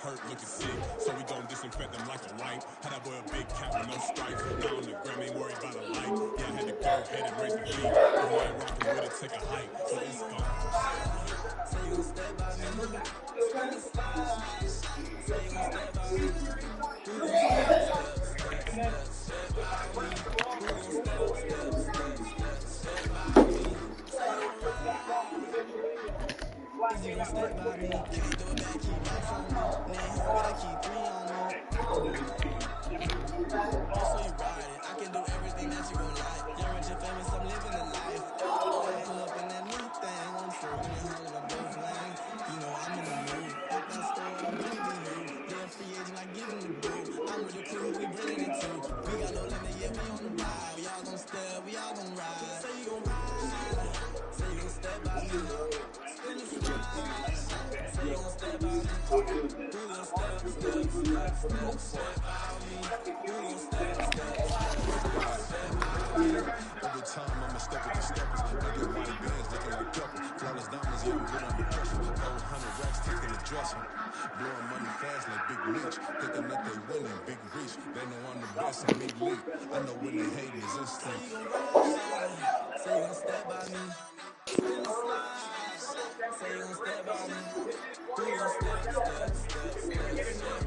hurt, looking sick. So we gon' disinfect them like a wipe. Had that boy a big cat with no stripes. Now on the gram, ain't worried about a light. Yeah, I had to go ahead and raise the feet. If you ain't rockin' with it, take a hike. So it's gone. Say you gon' step by me. Spin the slide. Say you gon' step by me. Who gon' step by me? Who gon' step by me? Say you gon' ride. Is you gon' step by me? Can't do it back, keep racks on me. Name home, but I keep 3 on me. Also you riding, I can do everything that you gon' like. You're rich and famous, I'm living the life. Pull up in that new thing, on four in Harlem in both lanes. You know I'm in the mood. At that store, I'm really be you. They're a free agent, I give them the boo. I'm with the crew, we bringing it to. We got no limit, yeah, we on the ride. We all gon' step, we all gon' ride. Say you gon' ride, say you gon' step by me. Spin the slide, say you gon' step by me. Who gon' step by me? Who gon' step by me? Every time I'ma step with the steppers. I get white bands looking like Pepper. Flawless diamonds, yeah, I'm good under pressure. 100 racks taking the dresser. Blowing money fast like Big Meech. Thinking that they winning, big reach. They know I'm the best, I'm elite. I know when they hating is instant. Say you gon' ride, say you gon' step by me. Spin the slide, say you gon' step by me. Who gon' step by me? Who gon' step by me?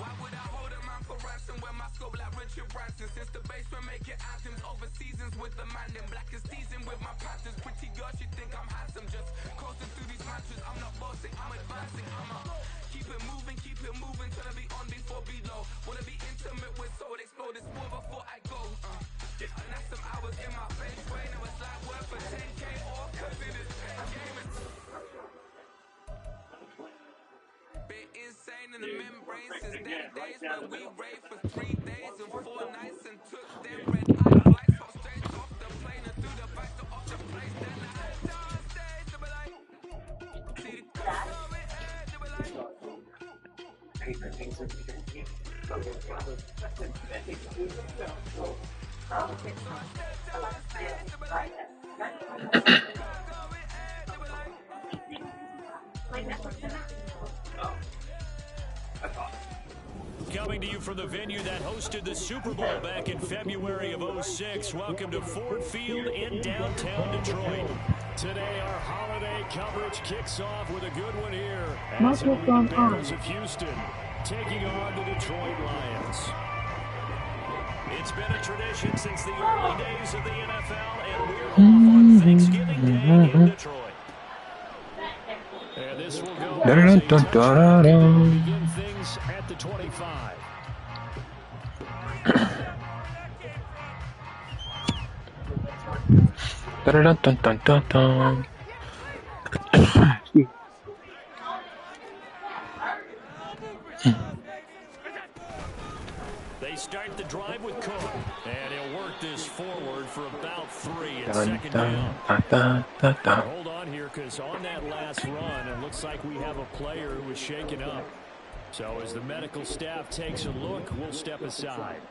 Why would I hold a man for ransom when my scope like Richard Branson? Since the basement making anthems over seasons with the man in black is seasoned with my patterns. Pretty girl, she think I'm handsome. Just coasting through these matches. I'm not bossing, I'm advancing. I'ma keep it moving, tryna be on before below. Wanna be intimate with soul, explore this war before I go. And that's some hours in my face. Way now it's like worth for 10K or cause in this game it's been insane in the membrane since them days when we raved for 3 days and 4 nights and took them red eye flights hop straight off the plane and through the back door of the place. Then I had downstairs to be like, see the going head to be like. Coming to you from the venue that hosted the Super Bowl back in February of '06. Welcome to Ford Field in downtown Detroit. Today, our holiday coverage kicks off with a good one here as the Bears of Houston taking on the Detroit Lions. It's been a tradition since the early days of the NFL, and we're off on Thanksgiving Day in Detroit. And this will go as a touchdown kick to begin things at the 25. They start the drive with Cook, and he'll work this forward for about 3 at second down. Hold on here, because on that last run, it looks like we have a player who was shaken up. So as the medical staff takes a look, we'll step aside.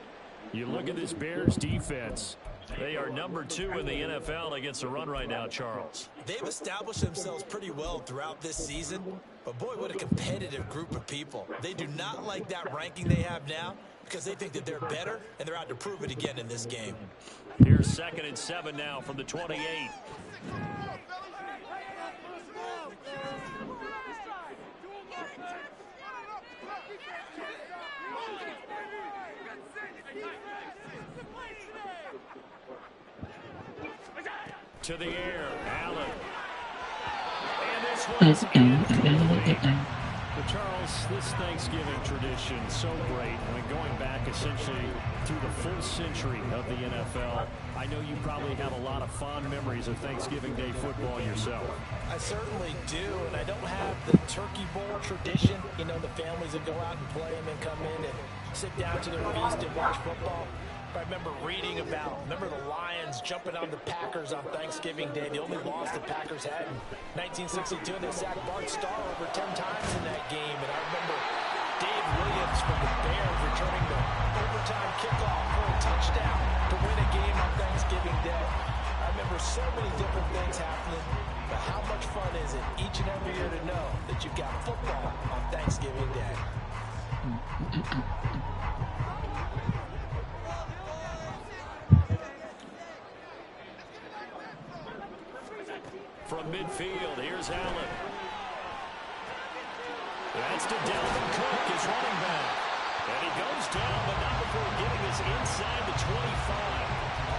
You look at this Bears defense. They are number 2 in the NFL against the run right now, Charles. They've established themselves pretty well throughout this season, but boy, what a competitive group of people. They do not like that ranking they have now because they think that they're better, and they're out to prove it again in this game. Here's 2nd and 7 now from the 28. To the air, Allen. And this one's incomplete. Well, Charles, this Thanksgiving tradition so great. I mean, going back essentially through the full century of the NFL, I know you probably have a lot of fond memories of Thanksgiving Day football yourself. I certainly do, and I don't have the turkey bowl tradition. You know, the families that go out and play and then come in and sit down to their feast and watch football. I remember reading about, the Lions jumping on the Packers on Thanksgiving Day. The only loss the Packers had in 1962. They sacked Bart Starr over 10 times in that game. And I remember Dave Williams from the Bears returning the overtime kickoff for a touchdown to win a game on Thanksgiving Day. I remember so many different things happening. But how much fun is it each and every year to know that you've got football on Thanksgiving Day? From midfield, here's Allen. That's to Dalvin Cook, his running back. And he goes down, but not before getting us inside the 25.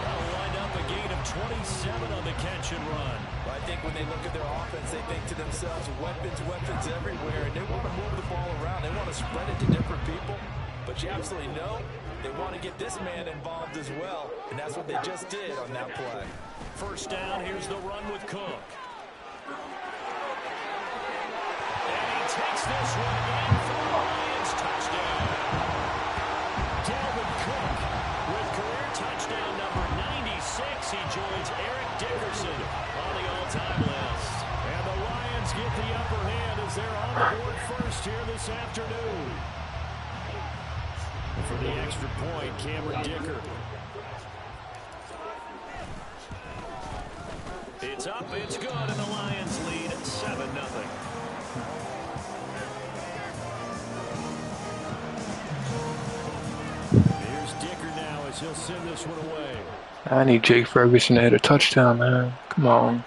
That'll wind up a gain of 27 on the catch and run. Well, I think when they look at their offense, they think to themselves, weapons everywhere, and they want to move the ball around. They want to spread it to different people. But you absolutely know they want to get this man involved as well, and that's what they just did on that play. First down, here's the run with Cook. And he takes this one in for the Lions. Touchdown. Dalvin Cook with career touchdown number 96. He joins Eric Dickerson on the all-time list. And the Lions get the upper hand as they're on the board first here this afternoon. And for the extra point, Cameron Dicker. It's up, it's good, and the Lions lead 7-0. Here's Dicker now as he'll send this one away. I need Jake Ferguson to hit a touchdown, man. Come on.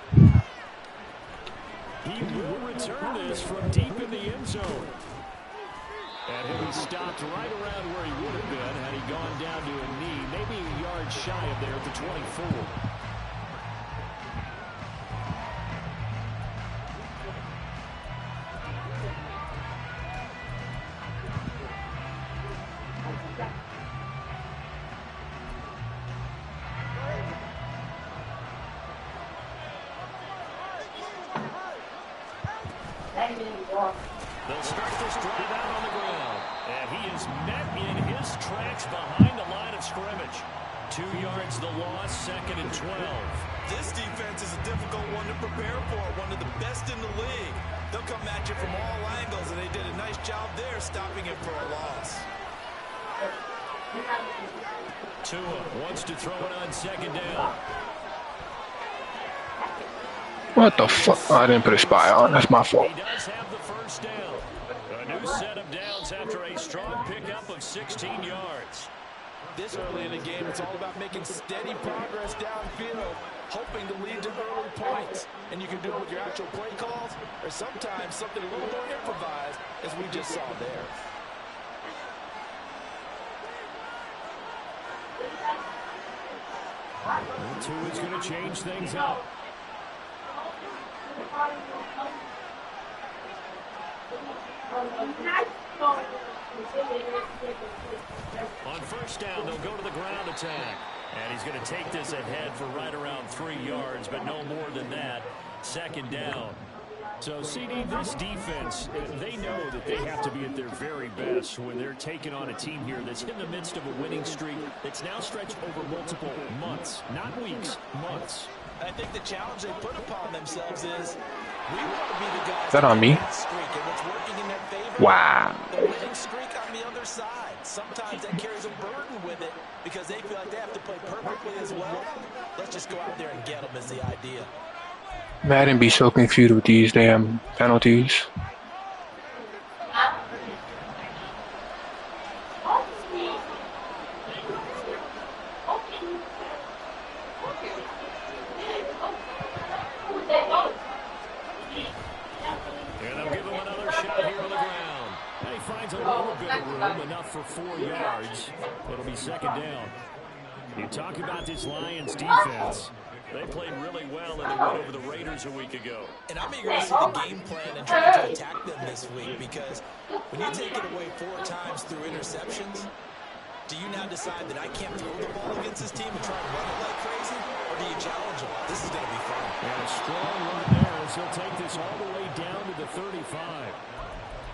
He will return this from deep in the end zone. And he'll be stopped right around where he would have been had he gone down to a knee, maybe a yard shy of there at the 24. They'll start this drive out on the ground. And he is met in his tracks behind the line of scrimmage. 2 yards the loss, 2nd and 12. This defense is a difficult one to prepare for, one of the best in the league. They'll come at you from all angles, and they did a nice job there stopping him for a loss. Tua wants to throw it on 2nd down. What the fuck? Oh, I didn't put a spy on. That's my fault. He does have the first down. A new set of downs after a strong pickup of 16 yards. This early in the game, it's all about making steady progress downfield, hoping to lead to early points. And you can do it with your actual play calls, or sometimes something a little more improvised, as we just saw there. And Tua's going to change things up. On first down, they'll go to the ground attack. And he's going to take this ahead for right around 3 yards, but no more than that. 2nd down. So, CD, this defense, they know that they have to be at their very best when they're taking on a team here that's in the midst of a winning streak that's now stretched over multiple months, not weeks, months. I think the challenge they put upon themselves is we want to be the guys Is that on me? streak, and what's working in their favor, Wow. the winning streak on the other side. Sometimes that carries a burden with it because they feel like they have to play perfectly as well. Let's just go out there and get them is the idea. Madden be so confused with these damn penalties. And they'll give him another shot here on the ground. And he finds a little bit of room, enough for 4 yards. It'll be 2nd down. You talk about this Lions defense. They played really well in the win over the Raiders a week ago. And I'm eager to see the game plan and try to attack them this week, because when you take it away 4 times through interceptions, do you now decide that I can't throw the ball against this team and try to run it like crazy? Or do you challenge them? This is going to be fun. And a strong run there as he'll take this all the way down to the 35.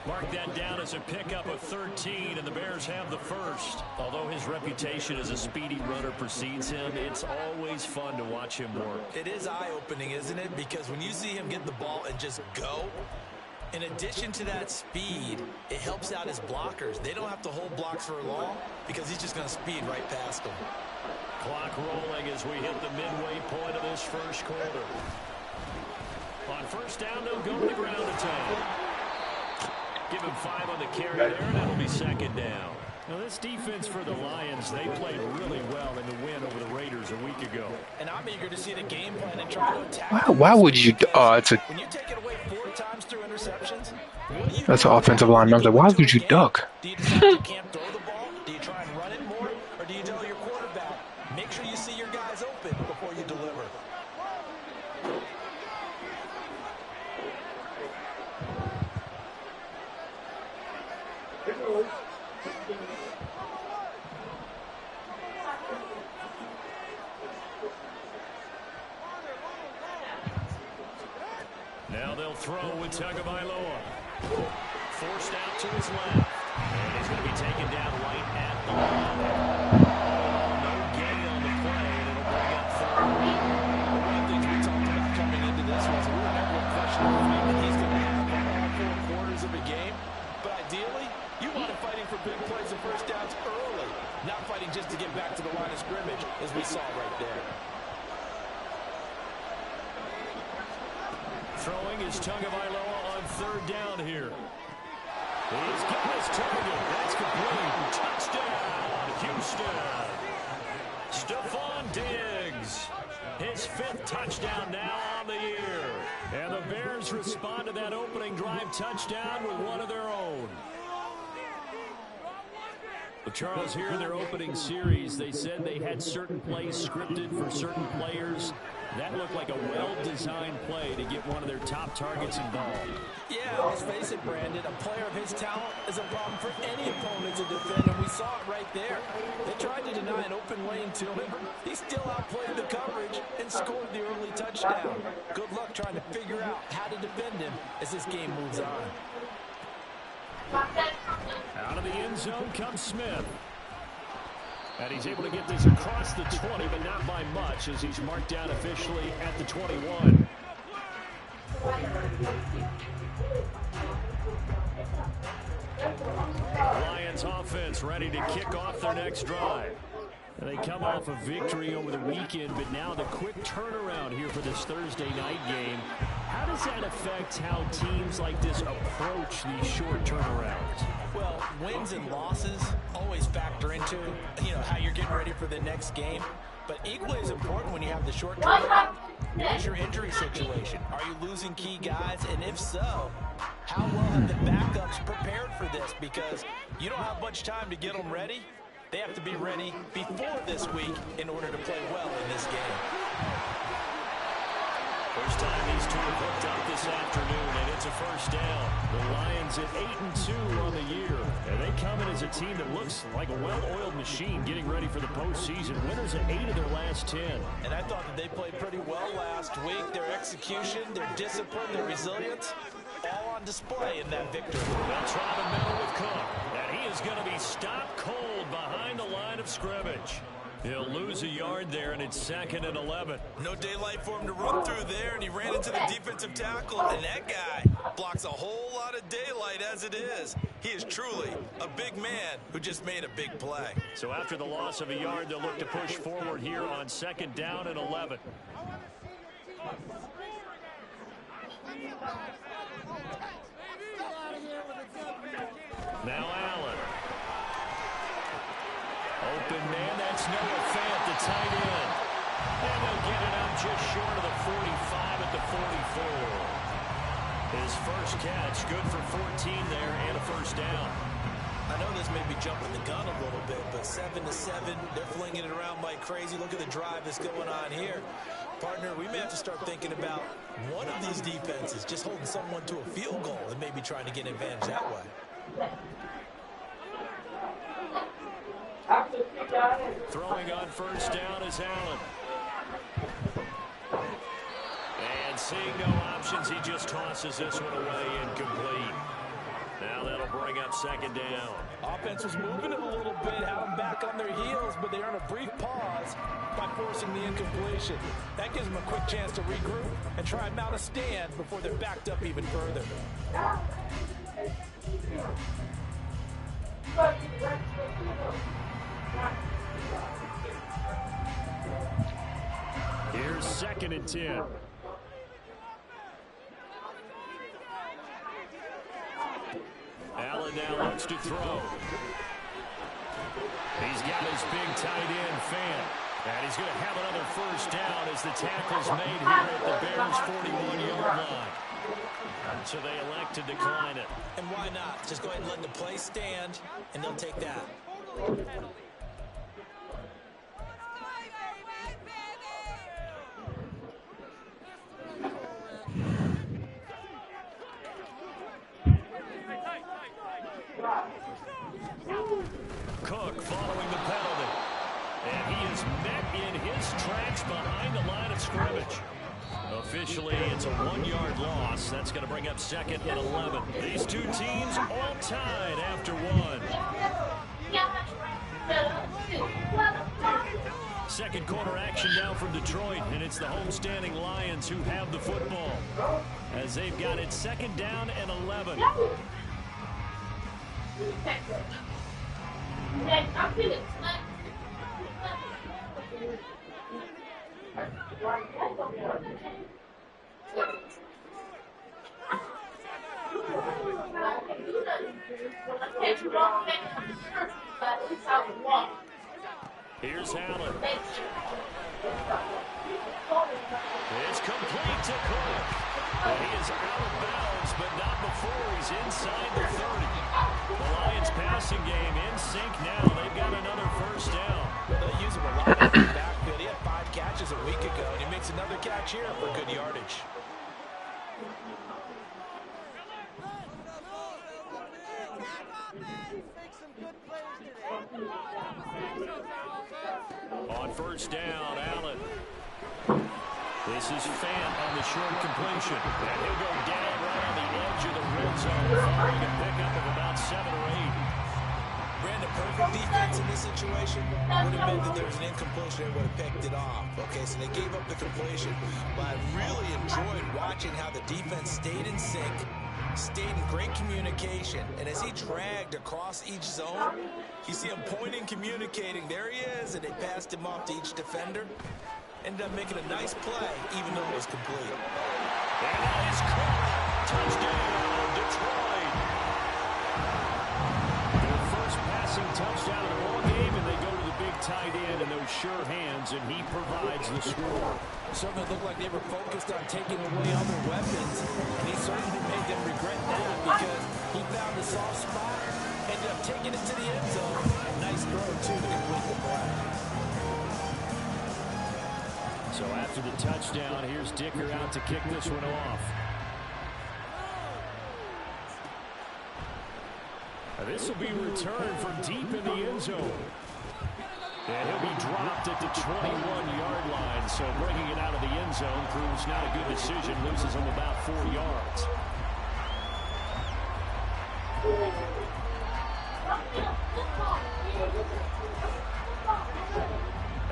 Mark that down as a pickup of 13, and the Bears have the first. Although his reputation as a speedy runner precedes him, it's always fun to watch him work. It is eye-opening, isn't it? Because when you see him get the ball and just go, in addition to that speed, it helps out his blockers. They don't have to hold blocks for long because he's just going to speed right past them. Clock rolling as we hit the midway point of this first quarter. On first down, they'll go to the ground attack. Give him 5 on the carry there, and that'll be second down. Now, this defense for the Lions, they played really well in the win over the Raiders a week ago. And I'm eager to see the game plan and try to attack. Why would you? It's a. When you take it away 4 times through interceptions, That's an offensive line. I was like, why would you duck? Do you decide you can't throw the ball? Do you try and run it more? Or do you tell your quarterback, make sure you see your guys open before you deliver? Now they'll throw with Tagovailoa. Forced out to his left. And he's going to be taken down right at the line. No gain on the play, and it'll bring up third. One of the things we talked about coming into this was we were never questioning that he's going to have all 4 quarters of a game. But ideally, you want him fighting for big plays and first downs early, not fighting just to get back to the line of scrimmage, as we saw right there. Throwing is Tagovailoa on third down here. He's got his target. That's complete. Touchdown, Houston. Stephon Diggs. His 5th touchdown now on the year. And the Bears respond to that opening drive touchdown with one of their own. Well, Charles, here in their opening series, they said they had certain plays scripted for certain players. That looked like a well-designed play to get one of their top targets involved. Yeah, let's face it, Brandon. A player of his talent is a problem for any opponent to defend, and we saw it right there. They tried to deny an open lane to him. He still outplayed the coverage and scored the early touchdown. Good luck trying to figure out how to defend him as this game moves on. Out of the end zone comes Smith. And he's able to get this across the 20, but not by much, as he's marked down officially at the 21. Lions offense ready to kick off their next drive. And they come off a victory over the weekend, but now the quick turnaround here for this Thursday night game. How does that affect how teams like this approach these short turnarounds? Well, wins and losses always factor into, how you're getting ready for the next game. But equally as important when you have the short turnaround, is your injury situation. Are you losing key guys? And if so, how well have the backups prepared for this? Because you don't have much time to get them ready. They have to be ready before this week in order to play well in this game. First time these two have hooked up this afternoon, and it's a first down. The Lions at 8-2 on the year. And they come in as a team that looks like a well-oiled machine getting ready for the postseason. Winners at 8 of their last 10. And I thought that they played pretty well last week. Their execution, their discipline, their resilience, all on display in that victory. They'll try the middle with Cook. And he is going to be stopped cold behind the line of scrimmage. He'll lose a yard there, and it's 2nd and 11. No daylight for him to run through there, and he ran into the defensive tackle, and that guy blocks a whole lot of daylight as it is. He is truly a big man who just made a big play. So after the loss of a yard, they'll look to push forward here on 2nd down and 11. Now Allen. Open man, that's Noah Fant, the tight end. And they'll get it out just short of the 45 at the 44. His first catch, good for 14 there and a first down. I know this may be jumping the gun a little bit, but 7-7, they're flinging it around like crazy. Look at the drive that's going on here. Partner, we may have to start thinking about one of these defenses just holding someone to a field goal and maybe trying to get an advantage that way. Throwing on first down is Allen. And seeing no options, he just tosses this one away incomplete. Now that'll bring up second down. Offense was moving it a little bit, had them back on their heels, but they earn a brief pause by forcing the incompletion. That gives them a quick chance to regroup and try and mount a stand before they're backed up even further. Here's 2nd and 10. Allen now looks to throw. He's got his big tight end Fan. And he's going to have another first down as the tackle's made here at the Bears' 41-yard line. So they elect to decline it. And why not? Just go ahead and let the play stand, and they'll take that. Cook following the penalty. And he is met in his tracks behind the line of scrimmage. Officially, it's a 1-yard loss. That's going to bring up 2nd and 11. These two teams all tied after one. Second quarter action now from Detroit, and it's the homestanding Lions who have the football as they've got it 2nd down and 11. Here's Allen. It's complete to Cook. And he is out of bounds, but not before he's inside the 30. The Lions passing game in sync now. They've got another first down. They'll use him a lot in the backfield. He had 5 catches a week ago, and he makes another catch here for good yardage. On first down, Allen. This is Fant on the short completion. And he'll go down right on the edge of the red zone, following a pickup of about 7 or 8. Brandon, perfect defense in this situation would have meant that there was an incompletion and would have picked it off. Okay, so they gave up the completion, but I really enjoyed watching how the defense stayed in sync, stayed in great communication, and as he dragged across each zone, you see him pointing, communicating. There he is, and they passed him off to each defender. Ended up making a nice play, even though it was complete. And that is caught. Touchdown, Detroit. Their first passing touchdown of the ball game, and they go to the big tight end in those sure hands, and he provides the score. Certainly looked like they were focused on taking away other weapons, and he certainly made them regret that because he found a soft spot, ended up taking it to the end zone. Nice throw, too, to complete the play. So after the touchdown, here's Dicker out to kick this one off. This will be returned from deep in the end zone. And he'll be dropped at the 21-yard line. So bringing it out of the end zone proves not a good decision. Loses him about 4 yards.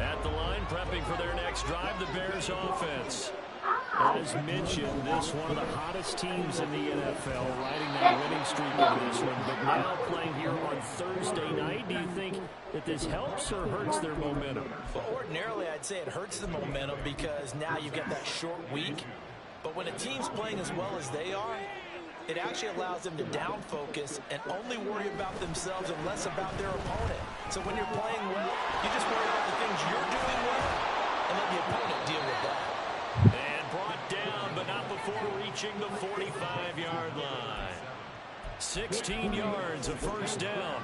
At the line, prepping for their next drive, the Bears offense. As mentioned, this one of the hottest teams in the NFL, riding that winning streak into this one, but now playing here on Thursday night. Do you think that this helps or hurts their momentum? Well, ordinarily, I'd say it hurts the momentum because now you've got that short week. But when a team's playing as well as they are, it actually allows them to down focus and only worry about themselves and less about their opponent. So when you're playing well, you just worry about the things you're doing well and let the opponent deal with that. And brought down, but not before reaching the 45-yard line. 16 yards of first down.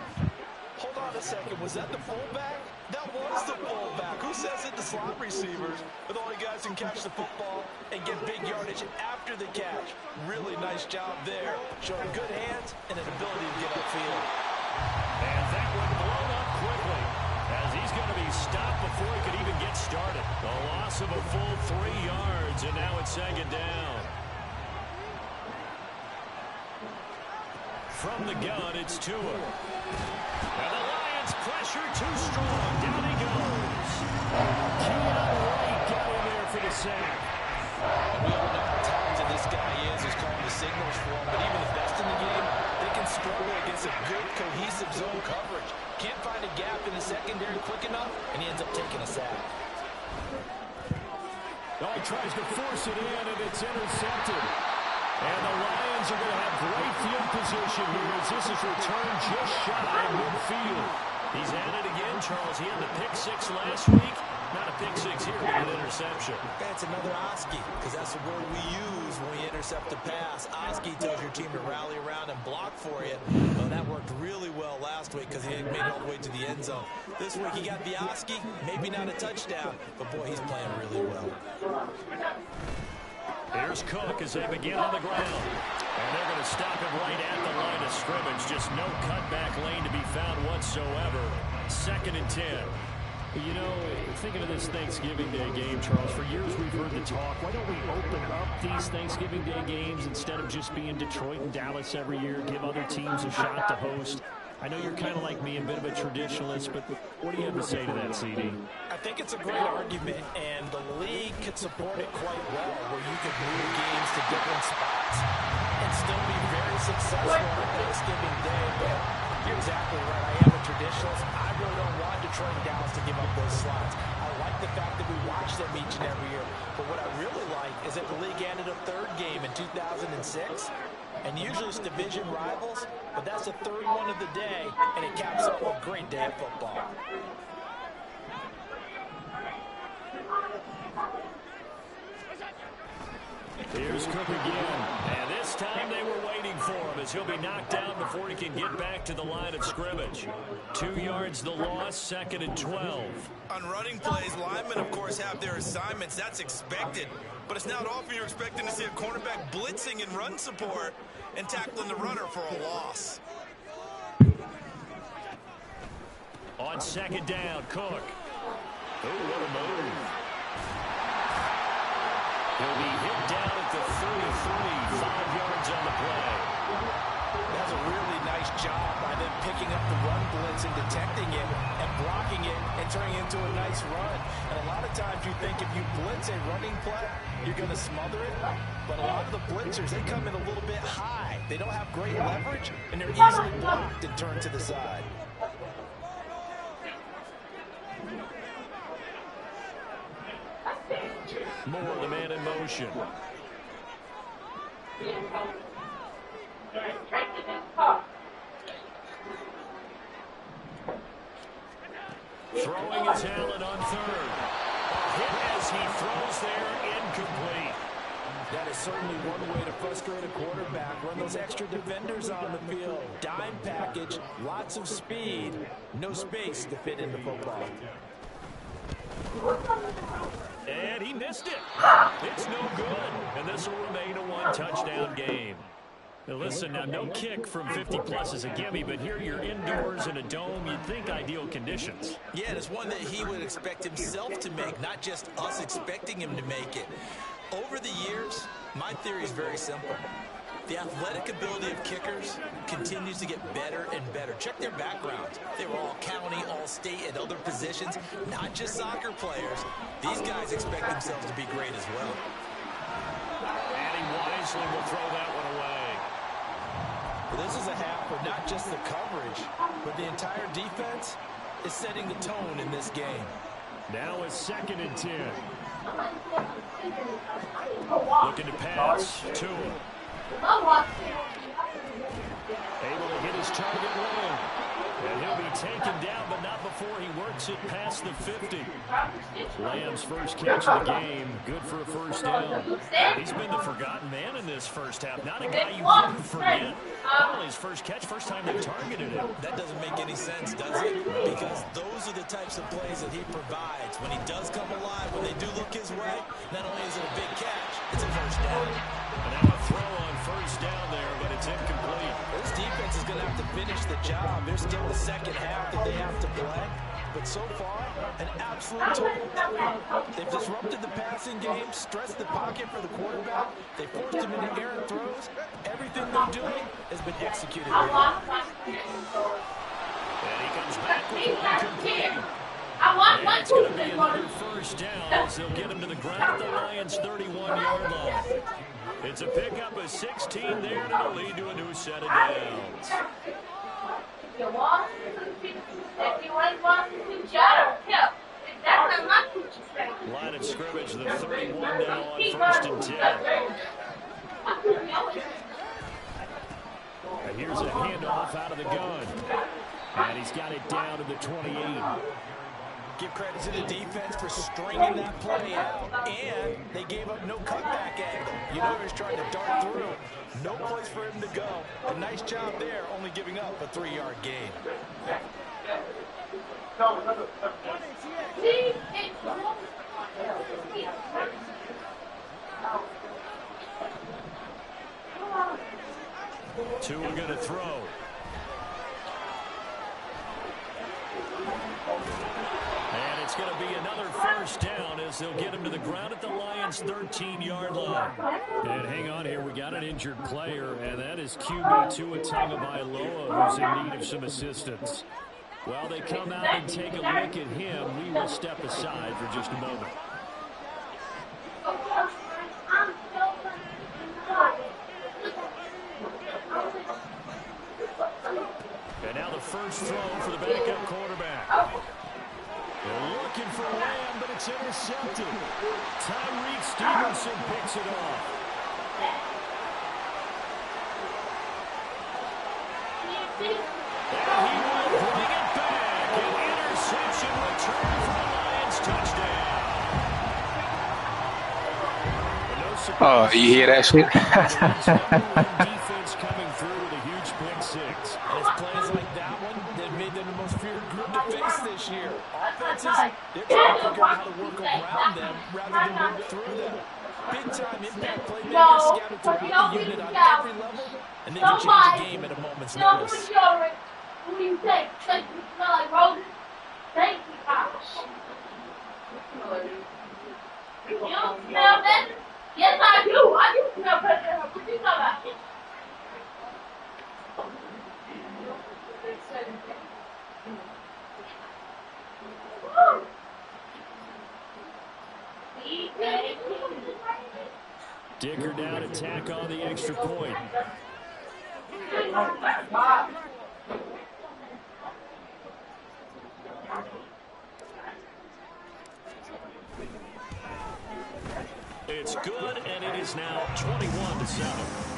Hold on a second. Was that the fullback? That was the fullback. Who says it? The slot receivers are the only guys who can catch the football and get big yardage after the catch. Really nice job there. Showing good hands and an ability to get upfield. And that one blown up quickly, as he's going to be stopped before he could even get started. A loss of a full 3 yards, and now it's second down. From the gun, it's Tua. And the Lions pressure too strong. Down he goes. Keon White got in there for the sack. We all know how talented this guy is. He's calling the signals for him. But even the best in the game, they can struggle against a good, cohesive zone coverage. Can't find a gap in the secondary quick enough, and he ends up taking a sack. Oh, he tries to force it in, and it's intercepted. And the Lions are going to have great field position here as this is returned just shy of midfield. He's at it again, Charles. He had the pick 6 last week. Not a pick 6 here, but an interception. That's another Oski, because that's the word we use when we intercept a pass. Oski tells your team to rally around and block for you. Well, that worked really well last week because he made it all the way to the end zone. This week he got the Oski, maybe not a touchdown, but boy, he's playing really well. Here's Cook as they begin on the ground. And they're going to stop him right at the line of scrimmage. Just no cutback lane to be found whatsoever. 2nd and 10. You know, thinking of this Thanksgiving Day game, Charles, for years we've heard the talk. Why don't we open up these Thanksgiving Day games instead of just being Detroit and Dallas every year, give other teams a shot to host? I know you're kind of like me, a bit of a traditionalist, but what do you have to say to that, CD? I think it's a great argument, and the league could support it quite well, where you could move games to different spots and still be very successful on Thanksgiving Day. But you're exactly right. I am a traditionalist. I really don't want Detroit and Dallas to give up those slots. I like the fact that we watch them each and every year. But what I really like is that the league added a 3rd game in 2006. And usually it's division rivals, but that's the 3rd one of the day, and it caps off a great day of football. Here's Cook again. And this time they were waiting for him as he'll be knocked down before he can get back to the line of scrimmage. 2 yards the loss, 2nd and 12. On running plays, linemen, of course, have their assignments. That's expected. But it's not often you're expecting to see a cornerback blitzing in run support and tackling the runner for a loss. On 2nd down, Cook. Oh, what a move. He'll be hit down at the 33, 5 yards on the play. That's a really nice job by them picking up the run blitz and detecting it and blocking it and turning it into a nice run. And a lot of times you think if you blitz a running play, you're going to smother it. But a lot of the blitzers, they come in a little bit high. They don't have great leverage, and they're easily blocked and turned to the side. Moore, the man in motion. Throwing his Allen on 3rd. A hit as he throws there, incomplete. That is certainly one way to frustrate a quarterback. Run those extra defenders on the field. Dime package, lots of speed, no space to fit in the football. And he missed it. It's no good. And this will remain a 1-touchdown game. Now listen, now no kick from 50-plus is a gimme, but here you're indoors in a dome. You'd think ideal conditions. Yeah, and it's one that he would expect himself to make, not just us expecting him to make it. Over the years, my theory is very simple. The athletic ability of kickers continues to get better and better. Check their backgrounds. They were all county, all state, at other positions, not just soccer players. These guys expect themselves to be great as well. And he wisely will throw that one away. Well, this is a half where not just the coverage, but the entire defense is setting the tone in this game. Now it's 2nd and 10. Looking to pass. Tua. Able to hit his his target Lamb. And he'll be taken down, but not before he works it past the 50. Lamb's first catch of the game, good for a first down. He's been the forgotten man in this first half. Not a guy you want to forget. Only his first catch, first time they targeted him. That doesn't make any sense, does it? Because those are the types of plays that he provides. When he does come alive, when they do look his way, not only is it a big catch, it's a first down. And now a throw on first down there, but it's incomplete. This defense is going to have to finish the job. There's still the second half that they have to play. But so far, an absolute total. They've disrupted the passing game, stressed the pocket for the quarterback. They forced him into errant throws. Everything they're doing has been executed well. And he comes back with one complete. And it's going to be another first down as they'll get him to the ground at the Lions' 31-yard line. It's a pickup of 16 there, and it'll lead to a new set of downs. Line of scrimmage, the 31 now on 1st and 10. And here's a handoff out of the gun. And he's got it down to the 28. Give credit to the defense for stringing that play out. And they gave up no cutback angle. You know he was trying to dart through. No place for him to go. A nice job there, only giving up a 3-yard gain. Two are going to throw. And it's going to be another first down as they'll get him to the ground at the Lions' 13-yard line. And hang on here, we got an injured player, and that is QB Tua Tagovailoa, who's in need of some assistance. While they come out and take a look at him, we will step aside for just a moment. And now the first throw for the backup quarterback. They're looking for Lamb, but it's intercepted. Tyreek Stevenson picks it off. And he will bring it back. An interception return for the Lions touchdown. Oh, you hear that shit? Defense coming through with a huge pick six. And it's plays like that one that made them the most feared group to face this year. Offenses, they're trying to figure out how to work around them rather than work through them. Big-time impact playmakers scattered throughout the unit on every level, and they can change the game at a moment's notice. What do you think? Does it smell like roses? Thank you, Pops. You don't smell that? Yes, I do. I do smell better. What you talking about? Dicker down, attack on the extra point. It's good, and it is now 21-7.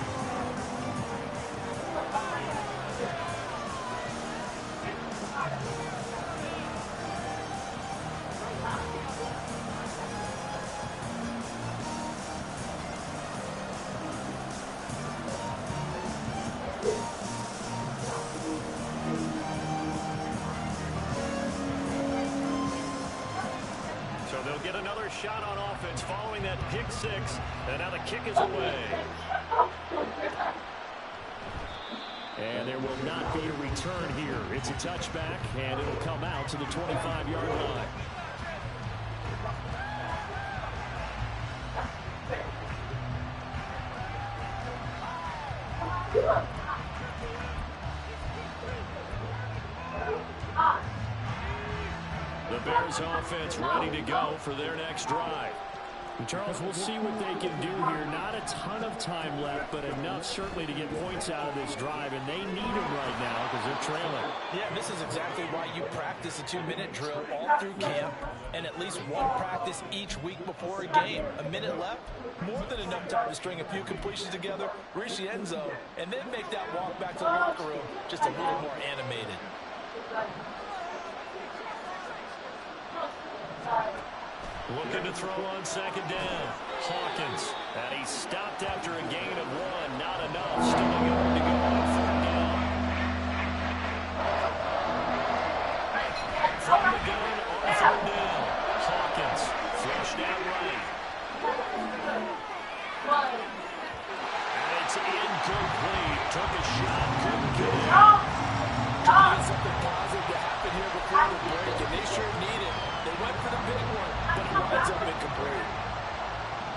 Get another shot on offense following that pick six, and now the kick is away. And there will not be a return here. It's a touchback, and it'll come out to the 25-yard line. The Bears offense ready to go for their next drive. Charles, we'll see what they can do here. Not a ton of time left, but enough certainly to get points out of this drive, and they need them right now because they're trailing. Yeah, this is exactly why you practice a 2-minute drill all through camp and at least one practice each week before a game. A minute left, more than enough time to string a few completions together, reach the end zone, and then make that walk back to the locker room just a little more animated. Looking to throw on second down. Hawkins. And he stopped after a gain of 1. Not enough. Still a yard to go on third down. From the gun on third down. Hawkins. Flushed out right. And it's incomplete. Took a shot. Couldn't get it. Trying to get something positive to happen here before the break, and they sure need it. They went for the big one, but it winds up incomplete.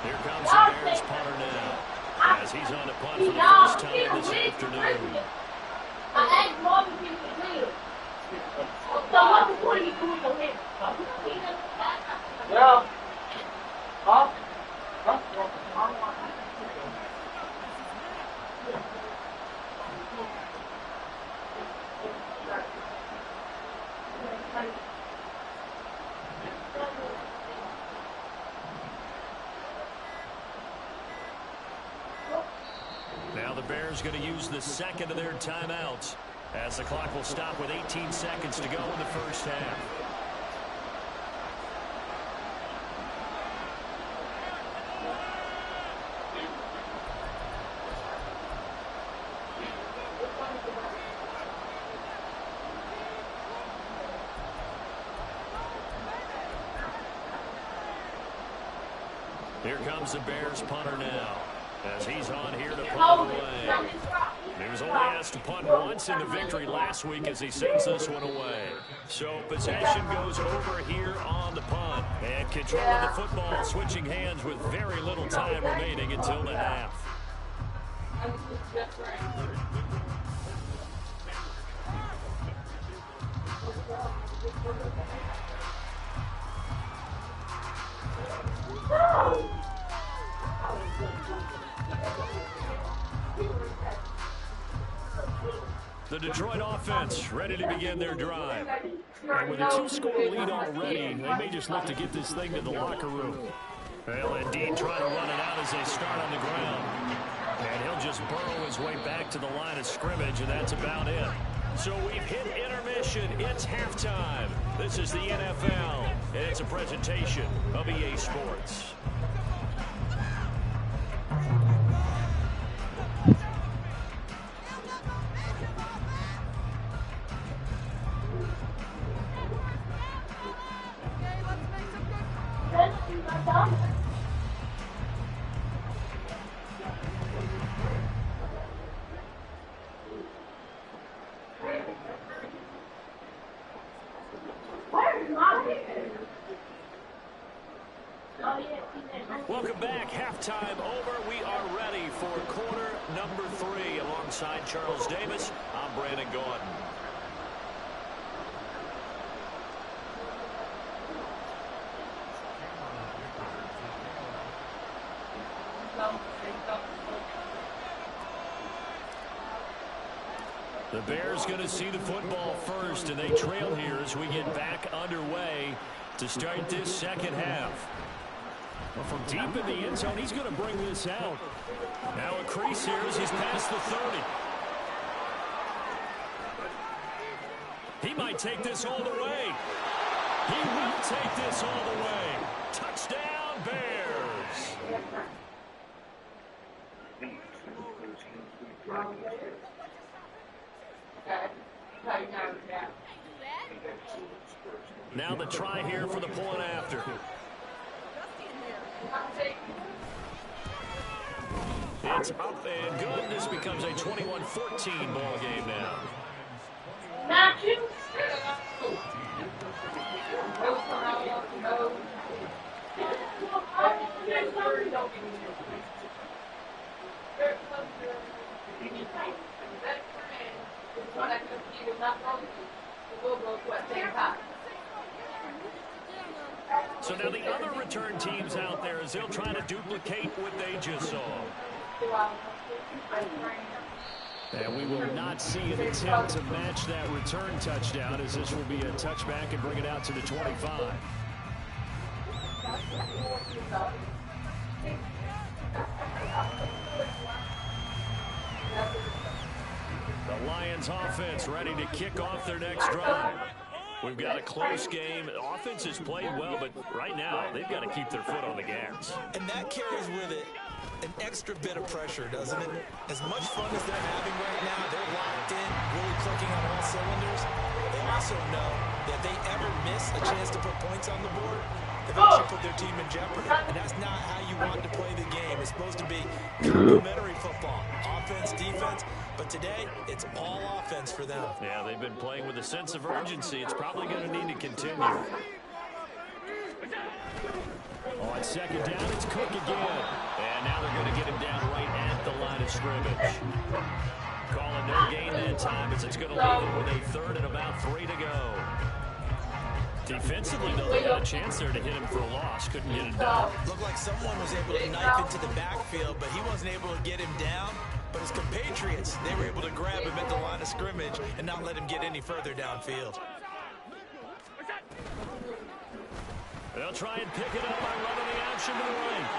Here comes the Bears punter now, as he's on the punt for the first time this afternoon. Yeah. Huh? Now the Bears going to use the second of their timeouts, as the clock will stop with 18 seconds to go in the first half. Here comes the Bears punter now, as he's on here to punt away. He was only asked to punt once in the victory last week as he sends this one away. So possession goes over here on the punt. And control of the football switching hands with very little time remaining until the half. The Detroit offense ready to begin their drive. And with a 2-score lead already, they may just look to get this thing to the locker room. Well, indeed, trying to run it out as they start on the ground. And he'll just burrow his way back to the line of scrimmage, and that's about it. So we've hit intermission. It's halftime. This is the NFL, and it's a presentation of EA Sports. Welcome back. Halftime over. We are ready for quarter number 3. Alongside Charles Davis, I'm Brandon Gordon. The Bears going to see the football first, and they trail here as we get back underway to start this second half. Well, from deep in the end zone, he's going to bring this out. Now a crease here as he's past the 30. He might take this all the way. He will take this all the way. Touchdown, Bears. Now the try here for the point after. It's up and good. This becomes a 21-14 ball game now. Matthew? So now the other return teams out there, as they'll try to duplicate what they just saw. And we will not see an attempt to match that return touchdown, as this will be a touchback and bring it out to the 25. The Lions offense ready to kick off their next drive. We've got a close game. The offense has played well, but right now they've got to keep their foot on the gas. And that carries with it an extra bit of pressure, doesn't it? As much fun as they're having right now, they're locked in, really clicking on all cylinders. They also know that if they ever miss a chance to put points on the board, they've actually put their team in jeopardy. And that's not how you want to play the game. It's supposed to be complementary football, offense, defense. But today, it's all offense for them. Yeah, they've been playing with a sense of urgency. It's probably going to need to continue. On second down, it's Cook again. And now they're going to get him down right at the line of scrimmage. Calling no gain that time as it's going to leave it with a third and about 3 to go. Defensively, though, they got a chance there to hit him for a loss. Couldn't get it done. Looked like someone was able to knife into the backfield, but he wasn't able to get him down. But his compatriots, they were able to grab him at the line of scrimmage and not let him get any further downfield. They'll try and pick it up by running the option to the right.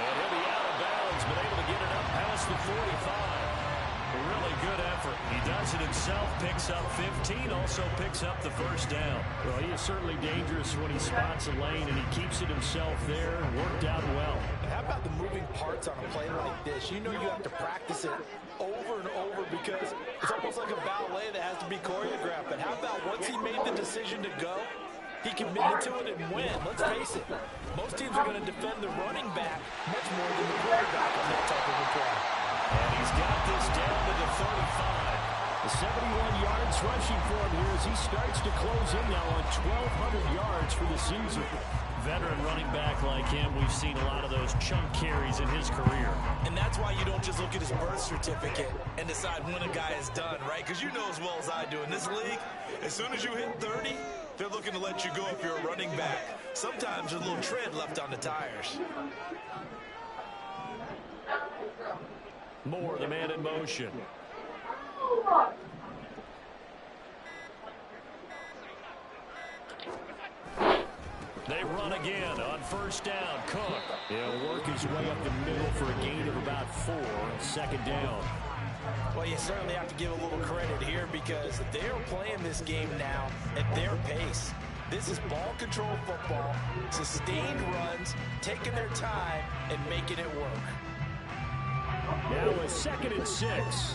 And he'll be out of bounds, but able to get it up past the 45. A really good effort. He does it himself, picks up 15, also picks up the first down. Well, he is certainly dangerous when he spots a lane, and he keeps it himself there and worked out well. How about the moving parts on a play like this? You know you have to practice it over and over because it's almost like a ballet that has to be choreographed. But how about once he made the decision to go, he committed to it and went. Let's face it, most teams are going to defend the running back much more than the quarterback on that type of a play. And he's got this down to the 35. The 71 yards rushing for him here as he starts to close in now on 1,200 yards for the season. Veteran running back like him, we've seen a lot of those chunk carries in his career. And that's why you don't just look at his birth certificate and decide when a guy is done, right? Because you know as well as I do, in this league, as soon as you hit 30, they're looking to let you go if you're a running back. Sometimes there's a little tread left on the tires. Moore, the man in motion. They run again on first down. Cook. He'll work his way up the middle for a gain of about 4. Second down. Well, you certainly have to give a little credit here because they're playing this game now at their pace. This is ball control football, sustained runs, taking their time, and making it work. Now a 2nd and 6.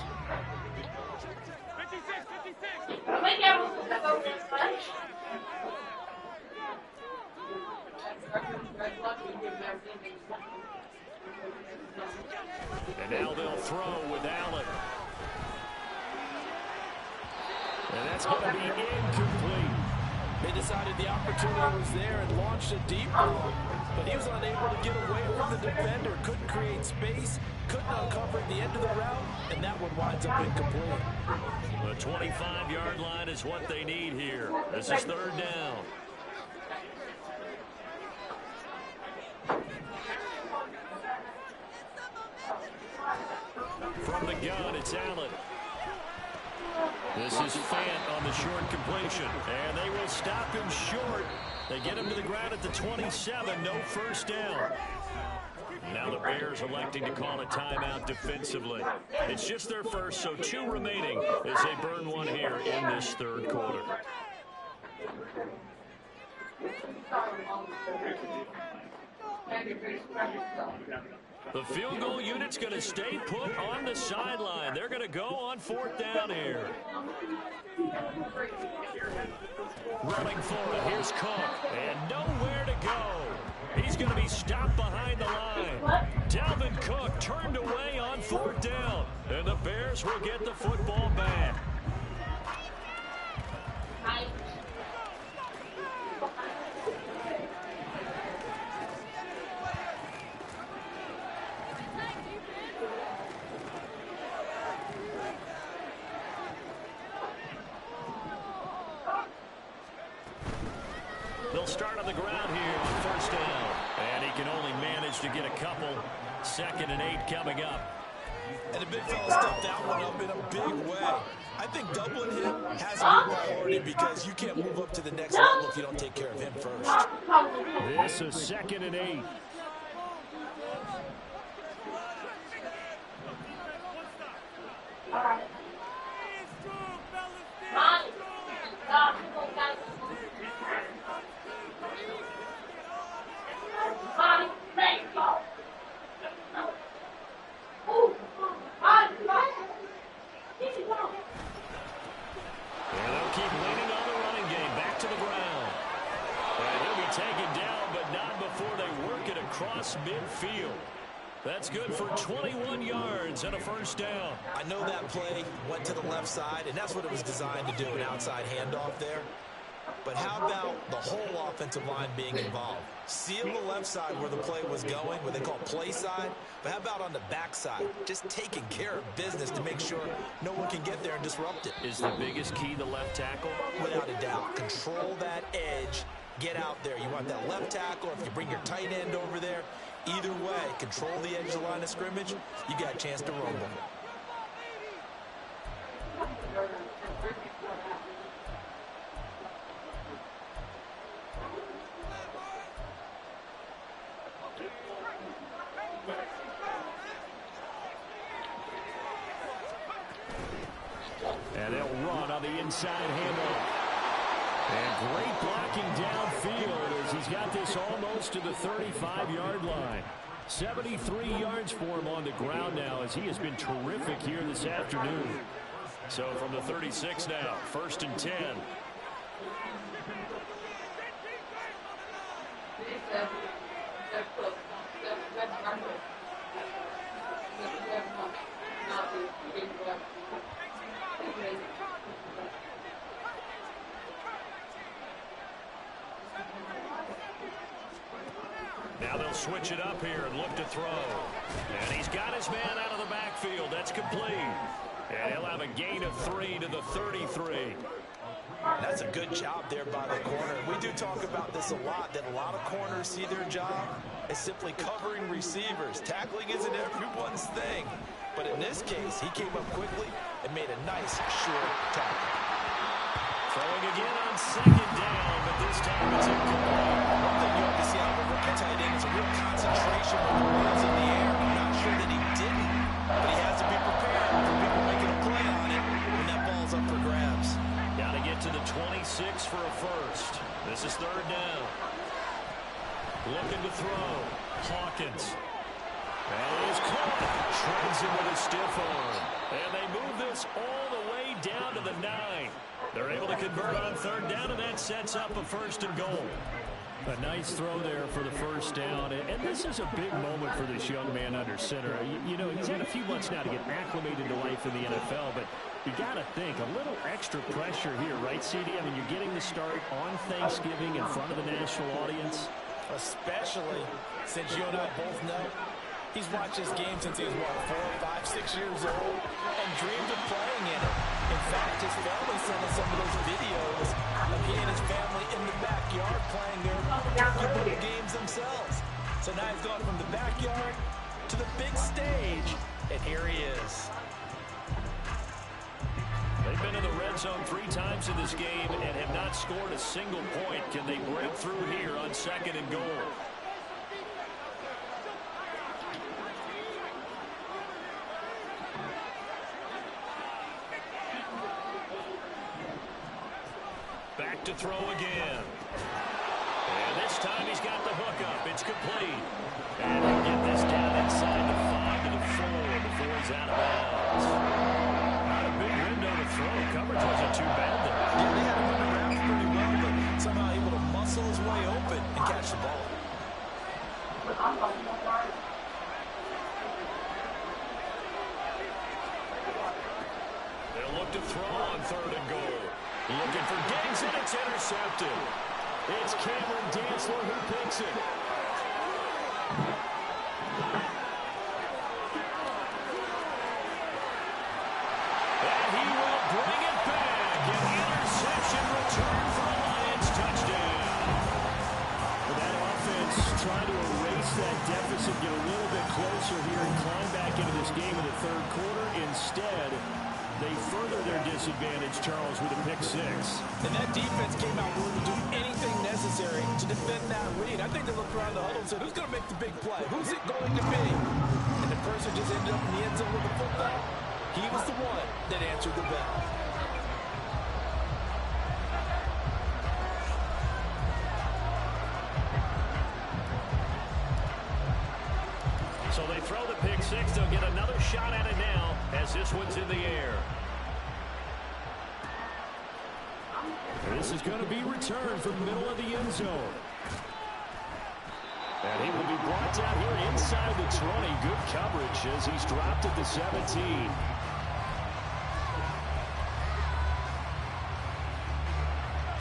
And now they'll throw with Allen. And that's going to be incomplete. They decided the opportunity was there and launched a deep ball, but he was unable to get away from the defender, couldn't create space, couldn't uncover the end of the route, and that one winds up incomplete. The 25-yard line is what they need here. This is third down. From the gun, it's Allen. This is Fant on the short completion, and they will stop him short. They get him to the ground at the 27, no first down. Now the Bears electing to call a timeout defensively. It's just their first, so 2 remaining as they burn one here in this third quarter. The field goal unit's going to stay put on the sideline. They're going to go on 4th down here. Running for it. Here's Cook. And nowhere to go. He's going to be stopped behind the line. Dalvin Cook turned away on 4th down. And the Bears will get the football back. They'll start on the ground here on first down. And he can only manage to get a couple. 2nd and 8 coming up. And the big fella stepped that one up in a big way. I think doubling him has a big priority because you can't move up to the next level if you don't take care of him first. This is 2nd and 8. Midfield. That's good for 21 yards and a first down. I know that play went to the left side, and that's what it was designed to do, an outside handoff there. But how about the whole offensive line being involved? Seal the left side where the play was going, what they call play side. But how about on the back side? Just taking care of business to make sure no one can get there and disrupt it. Is the biggest key the left tackle? Without a doubt. Control that edge. Get out there. You want that left tackle. If you bring your tight end over there, either way, control the edge of the line of scrimmage, you got a chance to rumble. And they'll run on the inside handoff. And great blocking downfield as he's got this almost to the 35-yard line. 73 yards for him on the ground now as he has been terrific here this afternoon. So from the 36 now, 1st and 10. Now they'll switch it up here and look to throw. And he's got his man out of the backfield. That's complete. And he'll have a gain of 3 to the 33. That's a good job there by the corner. We do talk about this a lot, that a lot of corners see their job as simply covering receivers. Tackling isn't everyone's thing. But in this case, he came up quickly and made a nice short tackle. Throwing again on 2nd down, but this time it's incomplete. One thing you have to see out of a rookie tight end is a real concentration when the ball's in the air. I'm not sure that he didn't, but he has to be prepared for people making a play on it when that ball's up for grabs. Got to get to the 26 for a first. This is 3rd down. Looking to throw. Hawkins. And it is caught. Shreds him with a stiff arm. And they move this all the way down to the 9. They're able to convert on 3rd down, and that sets up a 1st and goal. A nice throw there for the first down. And this is a big moment for this young man under center. You know, he's had a few months now to get acclimated to life in the NFL, but you got to think a little extra pressure here, right, CD? I mean, you're getting the start on Thanksgiving in front of the national audience. Especially since you and I both know he's watched this game since he was, what, 4, 5, 6 years old and dreamed of playing in it. In fact, his family sent us some of those videos of he and his family in the backyard playing their football games themselves. So now he's gone from the backyard to the big stage, and here he is. They've been in the red zone 3 times in this game and have not scored a single point. Can they break through here on 2nd and goal? Back to throw again. And this time he's got the hook up. It's complete. And he'll get this down inside the 5 to the 4 before he's out of bounds. Not a big window to throw. Coverage wasn't too bad there. Yeah, they had him on the route pretty well, but somehow able to muscle his way open and catch the ball. They'll look to throw on 3rd and goal. Looking for Diggs, and it's intercepted. It's Cameron Dantzler who picks it. And he will bring it back. An interception return for a Lions touchdown. the third quarter. Instead, they further their disadvantage, Charles, with a pick six. And that defense came out willing to do anything necessary to defend that lead. I think they looked around the huddle and said, who's going to make the big play? Who's it going to be? And the person just ended up in the end zone with the football. He was the one that answered the bell. So they throw the pick six. They'll get another shot at it now as this one's in the air. This is going to be returned from the middle of the end zone. And he will be brought down here inside the 20. Good coverage as he's dropped at the 17.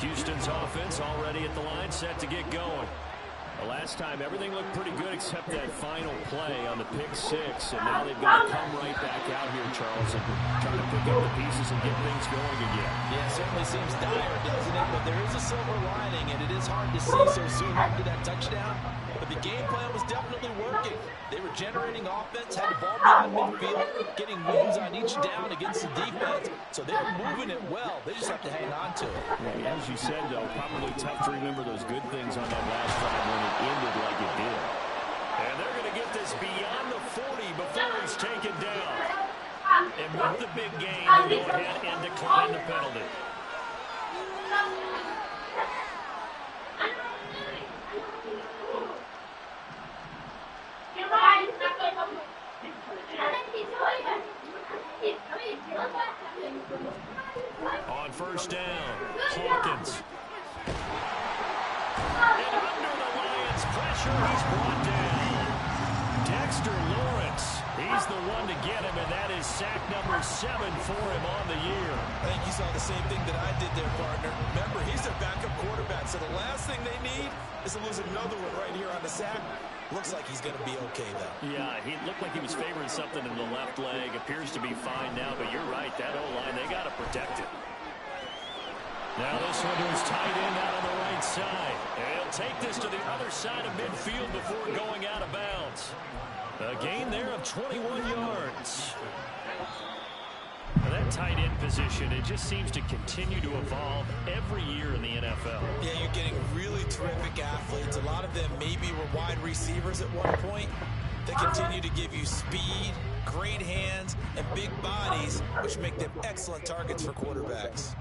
Houston's offense already at the line, set to get going. The last time, everything looked pretty good except that final play on the pick six. And now they've got to come right back out here, Charles, and try to pick up the pieces and get things going again. Yeah, it certainly seems dire, doesn't it? But there is a silver lining, and it is hard to see so soon after that touchdown. But the game plan was definitely working. They were generating offense, had the ball beyond midfield, getting wins on each down against the defense. So they were moving it well. They just have to hang on to it. Yeah, as you said, though, probably tough to remember those good things on that last drive when it ended like it did. And they're going to get this beyond the 40 before he's taken down. And with the big gain, they'll go ahead and decline the penalty. On first down, Hawkins. And under the Lions' pressure, he's brought down. Dexter Lawrence, he's the one to get him, and that is sack number 7 for him on the year. I think you saw the same thing that I did there, partner. Remember, he's their backup quarterback, so the last thing they need is to lose another one right here on the sack. Looks like he's going to be okay, though. Yeah, he looked like he was favoring something in the left leg. Appears to be fine now, but you're right. That O-line, they got to protect it. Now this one to his tight end out on the right side. And he'll take this to the other side of midfield before going out of bounds. A gain there of 21 yards. Now that tight end position, it just seems to continue to evolve every year in the NFL. Yeah, you're getting really terrific athletes. A lot of them maybe were wide receivers at one point. They continue to give you speed, great hands, and big bodies, which make them excellent targets for quarterbacks.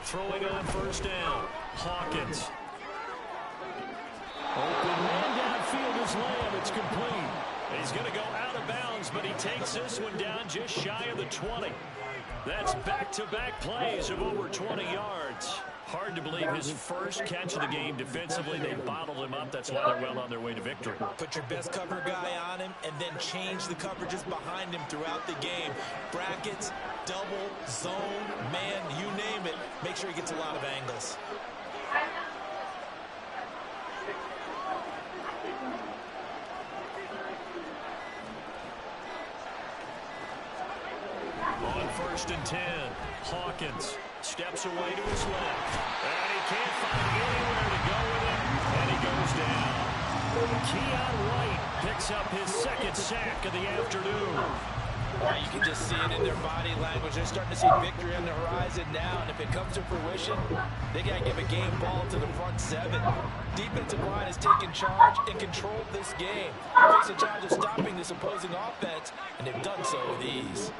Throwing on first down, Hawkins. Open man downfield is Lamb. It's complete. He's going to go out of bounds, but he takes this one down just shy of the 20. That's back-to-back plays of over 20 yards. Hard to believe his first catch of the game defensively. They bottled him up. That's why they're well on their way to victory. Put your best cover guy on him and then change the coverages behind him throughout the game. Brackets, double, zone, man, you name it. Make sure he gets a lot of angles. On first and 10, Hawkins steps away to his left. And he can't find anywhere to go with it. And he goes down. Keon Wright picks up his second sack of the afternoon. You can just see it in their body language. They're starting to see victory on the horizon now. And if it comes to fruition, they got to give a game ball to the front seven. Defensive line has taken charge and controlled this game. They're facing charge of stopping this opposing offense, and they've done so with ease.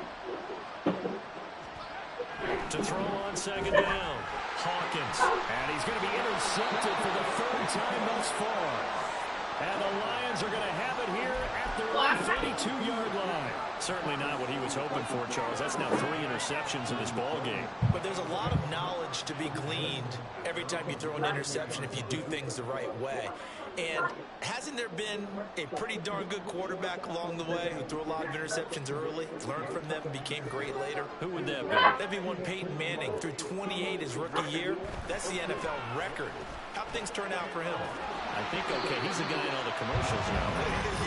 To throw on second down, Hawkins. And he's going to be intercepted for the third time thus far. And the Lions are going to have it here at their own 32-yard line. Certainly not what he was hoping for, Charles. That's now 3 interceptions in this ball game. But there's a lot of knowledge to be gleaned every time you throw an interception if you do things the right way. And hasn't there been a pretty darn good quarterback along the way who threw a lot of interceptions early, learned from them, and became great later? Who would that be? That'd be one Peyton Manning, threw 28 his rookie year. That's the NFL record. How'd things turn out for him? I think okay. He's the guy in all the commercials now.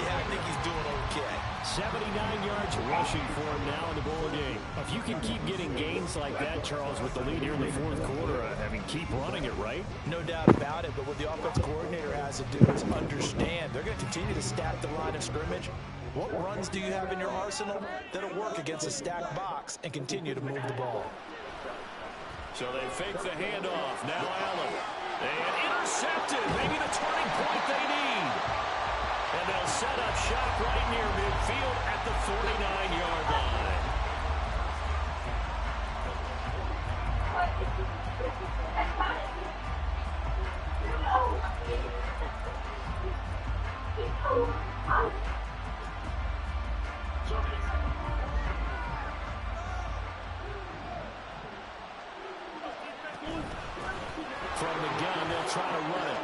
Yeah, I think he's doing okay. 79 yards rushing for him now in the ball game. If you can keep getting gains like that, Charles, with the lead here in the fourth quarter, I mean, keep running it, right? No doubt about it, but what the offense coordinator has to do is understand they're going to continue to stack the line of scrimmage. What runs do you have in your arsenal that'll work against a stacked box and continue to move the ball? So they fake the handoff. Now Allen. And intercepted. Maybe the turning point they need. And they'll set up shop right near midfield at the 49-yard line. From the gun, they'll try to run it.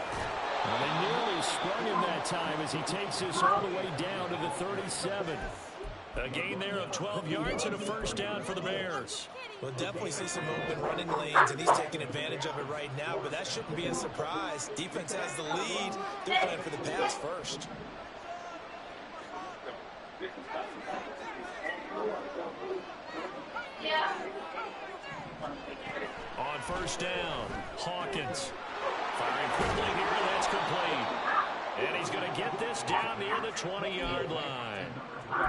Well, they nearly sprung him that time as he takes this all the way down to the 37. A gain there of 12 yards and a first down for the Bears. We'll definitely see some open running lanes, and he's taking advantage of it right now, but that shouldn't be a surprise. Defense has the lead. They're playing for the pass first. On first down, Hawkins firing quickly here. That's complete. And he's going to get this down near the 20-yard line.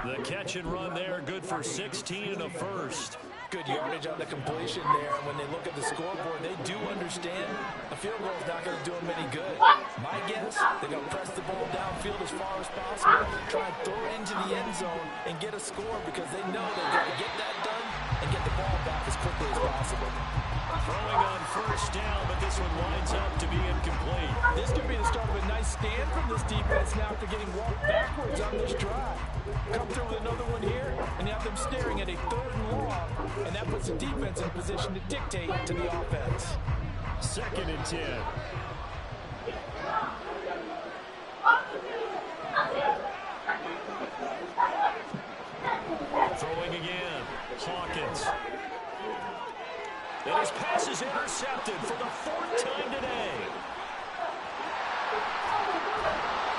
The catch and run there, good for 16 and a first. Good yardage on the completion there. And when they look at the scoreboard, they do understand a field goal is not going to do them any good. My guess, they're going to press the ball downfield as far as possible, try and throw it into the end zone and get a score because they know they've got to get that done and get the ball back as quickly as possible. Throwing on first down, but this one winds up to be incomplete. This could be the start of a nice stand from this defense now after getting walked backwards on this drive. Come through with another one here, and you have them staring at a 3rd and long, and that puts the defense in position to dictate to the offense. 2nd and 10. Throwing again, Hawkins. And his pass is intercepted for the 4th time today.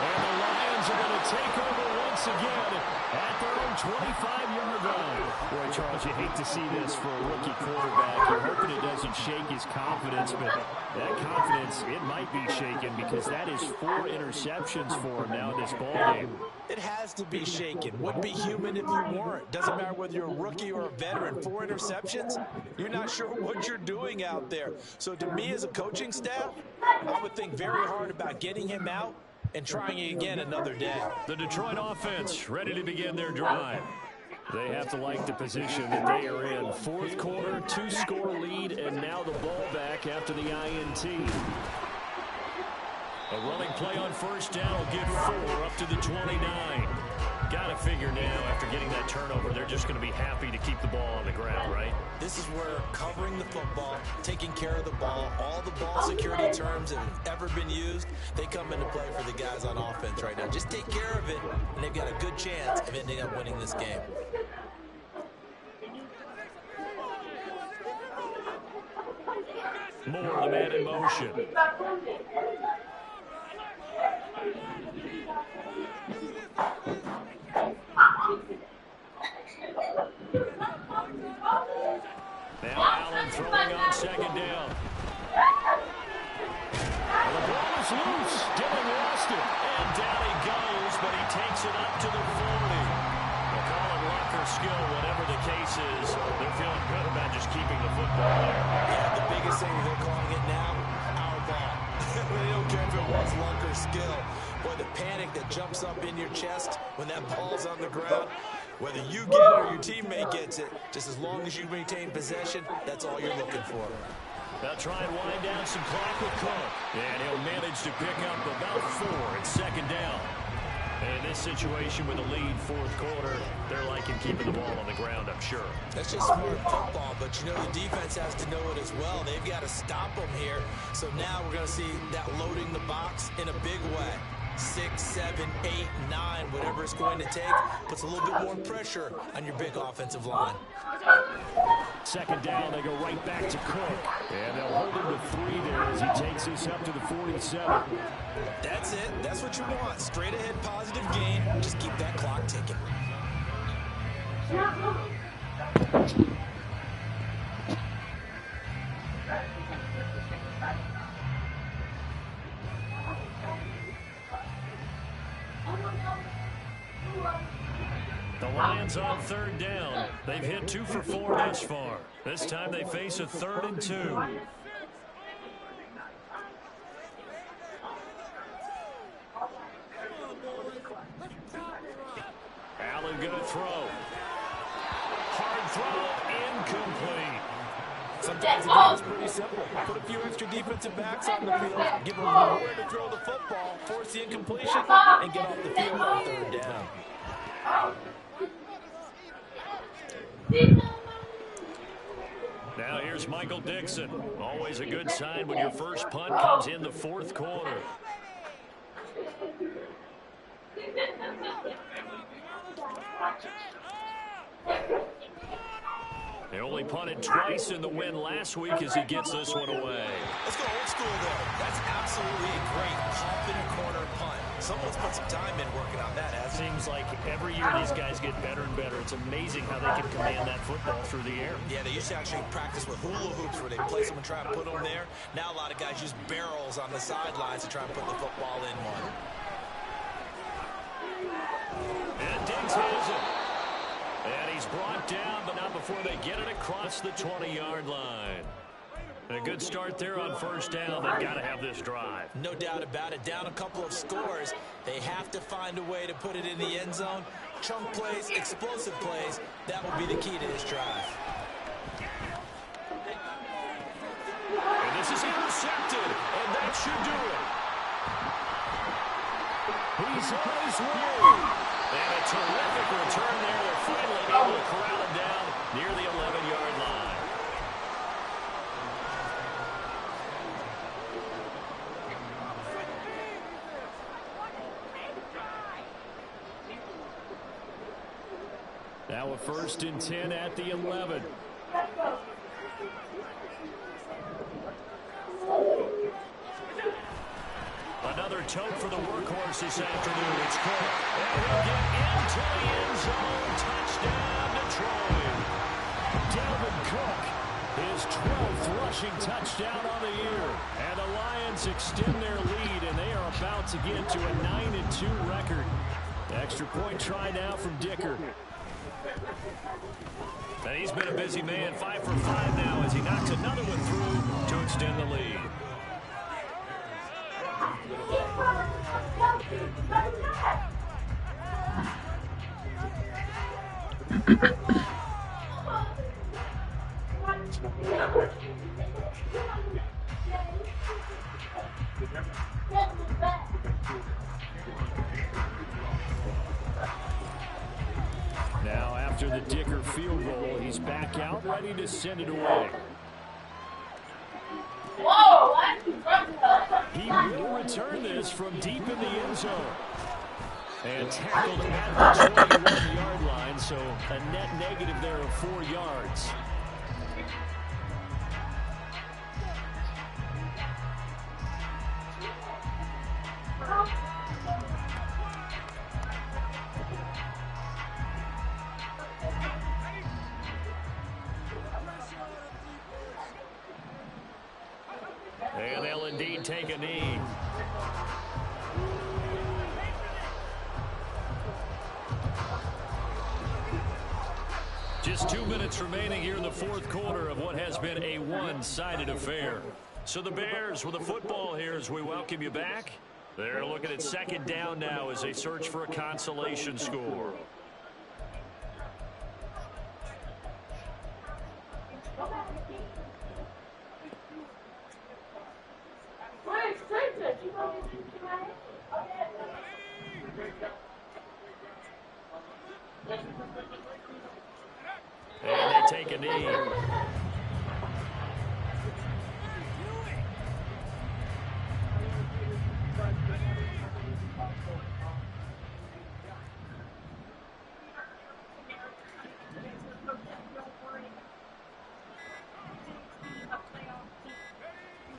And the Lions are going to take over once again at their own 25-yard line. Boy, Charles, you hate to see this for a rookie quarterback. You're hoping it doesn't shake his confidence, but that confidence, it might be shaken because that is 4 interceptions for him now in this ballgame. It has to be shaken. Wouldn't be human if you weren't. Doesn't matter whether you're a rookie or a veteran. 4 interceptions, you're not sure what you're doing out there. So to me as a coaching staff, I would think very hard about getting him out and trying it again another day. The Detroit offense ready to begin their drive. They have to like the position that they are in. 4th quarter, 2-score lead, and now the ball back after the INT. A running play on first down will get 4 up to the 29. Got to figure now, after getting that turnover, they're just going to be happy to keep the ball on the ground, right? This is where covering the football, taking care of the ball, all the ball security terms that have ever been used, they come into play for the guys on offense right now. Just take care of it, and they've got a good chance of ending up winning this game. Moore, the man in motion. Now Allen throwing on 2nd down. The ball is loose. Dylan lost it. And down he goes, but he takes it up to the 40. They'll call it luck or skill, whatever the case is. They're feeling good about just keeping the football there. Yeah, the biggest thing they're calling it now, our ball. They don't care if it was luck or skill. Boy, the panic that jumps up in your chest when that ball's on the ground, whether you get it or your teammate gets it, just as long as you maintain possession, that's all you're looking for. They'll try and wind down some clock with Cook. And he'll manage to pick up about 4 at 2nd down. And in this situation with a lead fourth quarter, they're liking keeping the ball on the ground, I'm sure. That's just smart football, but you know the defense has to know it as well. They've got to stop them here. So now we're going to see that loading the box in a big way. 6, 7, 8, 9, whatever it's going to take, puts a little bit more pressure on your big offensive line. Second down, they go right back to Cook. And they'll hold him to 3 there as he takes this up to the 47. That's it. That's what you want. Straight ahead positive gain. Just keep that clock ticking. The Lions on third down. They've hit 2 for 4 thus far. This time they face a 3rd and 2. Allen gonna throw. Hard throw, incomplete. Sometimes the game's pretty simple. Put a few extra defensive backs on the field, give them nowhere to throw the football, force the incompletion, and get off the field on third down. Now here's Michael Dixon. Always a good sign when your first punt comes in the fourth quarter. They only punted twice in the win last week as he gets this one away. Let's go old school, though. That's absolutely a great confident corner punt. Someone's put some time in working on that, hasn't it? Seems like every year these guys get better and better. It's amazing how they can command that football through the air. Yeah, they used to actually practice with hula hoops where they place them and try to put them there. Now a lot of guys use barrels on the sidelines to try and put the football in one. And Diggs has it. And he's brought down, but not before they get it across the 20-yard line. A good start there on first down. They've got to have this drive. No doubt about it. Down a couple of scores. They have to find a way to put it in the end zone. Chunk plays, explosive plays. That will be the key to this drive. And this is intercepted, and that should do it. He's on his way. And a terrific return there. They're finally able to corral him down near the 11-yard line. Now a 1st and 10 at the 11. Another tote for the workhorse this afternoon. It's Cook. And he'll get into the end zone. Touchdown, Detroit. Dalvin Cook, his 12th rushing touchdown on the year. And the Lions extend their lead, and they are about to get to a 9-2 record. Extra point try now from Dicker. And he's been a busy man. 5 for 5 now as he knocks another one through to extend the lead. Now after the Dicker field goal, he's back out ready to send it away. Whoa! He will return this from deep in the end zone. And tackled at the 21-yard line, so a net negative there of 4 yards. And they'll indeed take a knee. Just 2 minutes remaining here in the fourth quarter of what has been a one-sided affair. So the Bears with the football here as we welcome you back. They're looking at second down now as they search for a consolation score.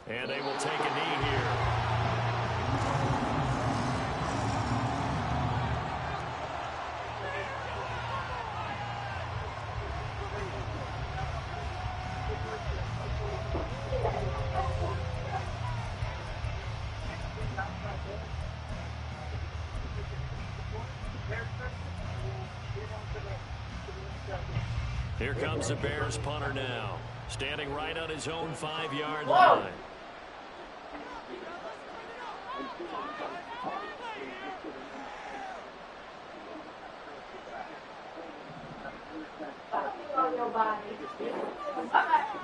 And they will take a knee here. Here comes the Bears punter now, standing right on his own 5-yard line.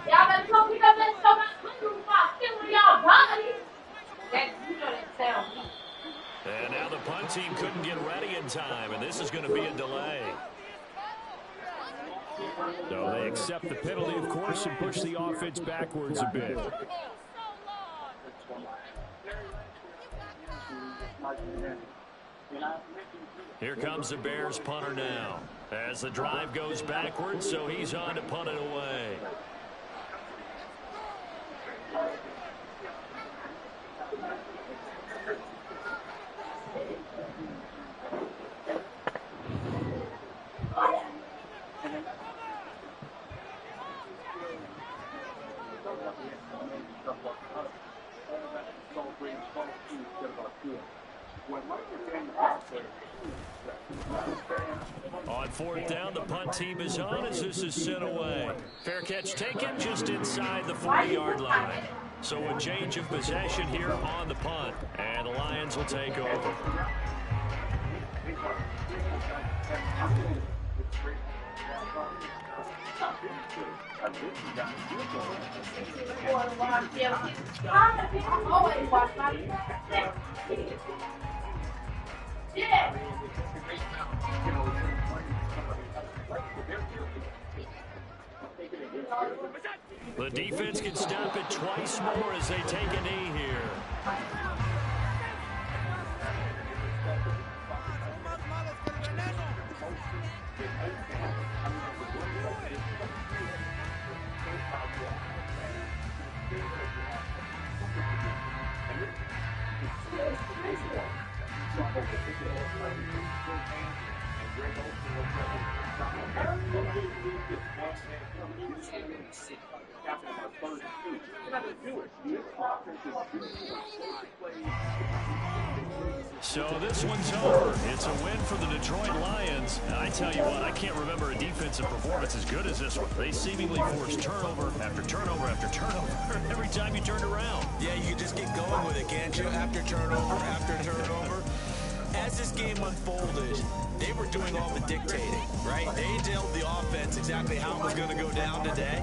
Y'all better come pick up that stuff and y'all body. You know that sound. And now the punt team couldn't get ready in time, and this is going to be a delay. So they accept the penalty, of course, and push the offense backwards a bit. Here comes the Bears punter now, as the drive goes backwards, so he's on to punt it away. On 4th down, the punt team is on as this is sent away. Fair catch taken just inside the 40-yard line. So a change of possession here on the punt, and the Lions will take over. Yeah. The defense can stop it twice more as they take a knee here. So this one's over. It's a win for the Detroit Lions. And I tell you what, I can't remember a defensive performance as good as this one. They seemingly forced turnover after turnover after turnover every time you turned around. Yeah, you just get going with it, can't you? After turnover. As this game unfolded, they were doing all the dictating, right? They told the offense exactly how it was going to go down today.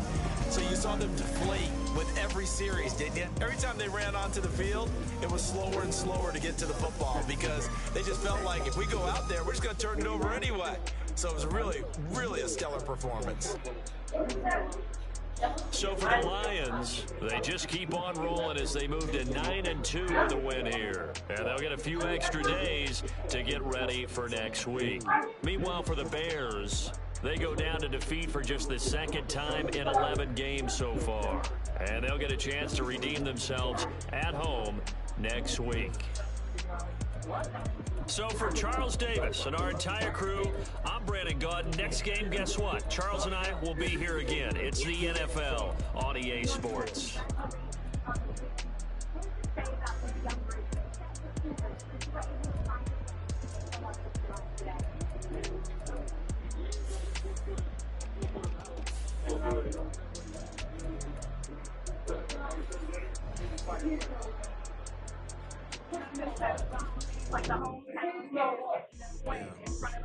So you saw them deflate with every series, didn't you? Every time they ran onto the field, it was slower and slower to get to the football because they just felt like if we go out there, we're just going to turn it over anyway. So it was really, really a stellar performance. So for the Lions, they just keep on rolling as they move to 9-2 with a win here. And they'll get a few extra days to get ready for next week. Meanwhile, for the Bears, they go down to defeat for just the second time in 11 games so far. And they'll get a chance to redeem themselves at home next week. So for Charles Davis and our entire crew, I'm Brandon Gaudin. Next game, guess what? Charles and I will be here again. It's the NFL on EA Sports.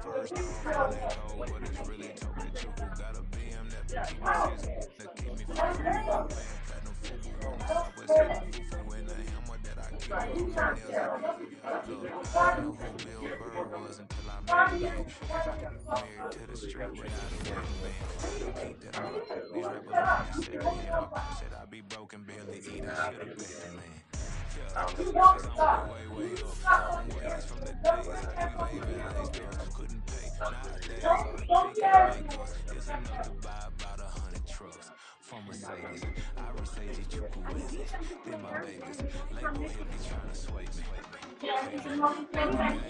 First off, I let go, but it's really told that you got a BM that keep me season, that keep me free from you. I'm paying platinum fubu on the Southwest side, fufu in the hammer that I keep on my nails. I didn't know who Bill Burr was until I met him. Married to the street without a wedding band. Keep that up. These rappers on me said me up. Said I be broken, barely eat. I should have bet the man. Yeah, way up. Ways from the days like we waving icebergs couldn't pay. Nowadays, all the chicken makers is enough to buy about 100 trucks. from Mercedes. I Mercedes Chukwueze. Then my babies. Label he'll be trying to sway me. Hey, baby game.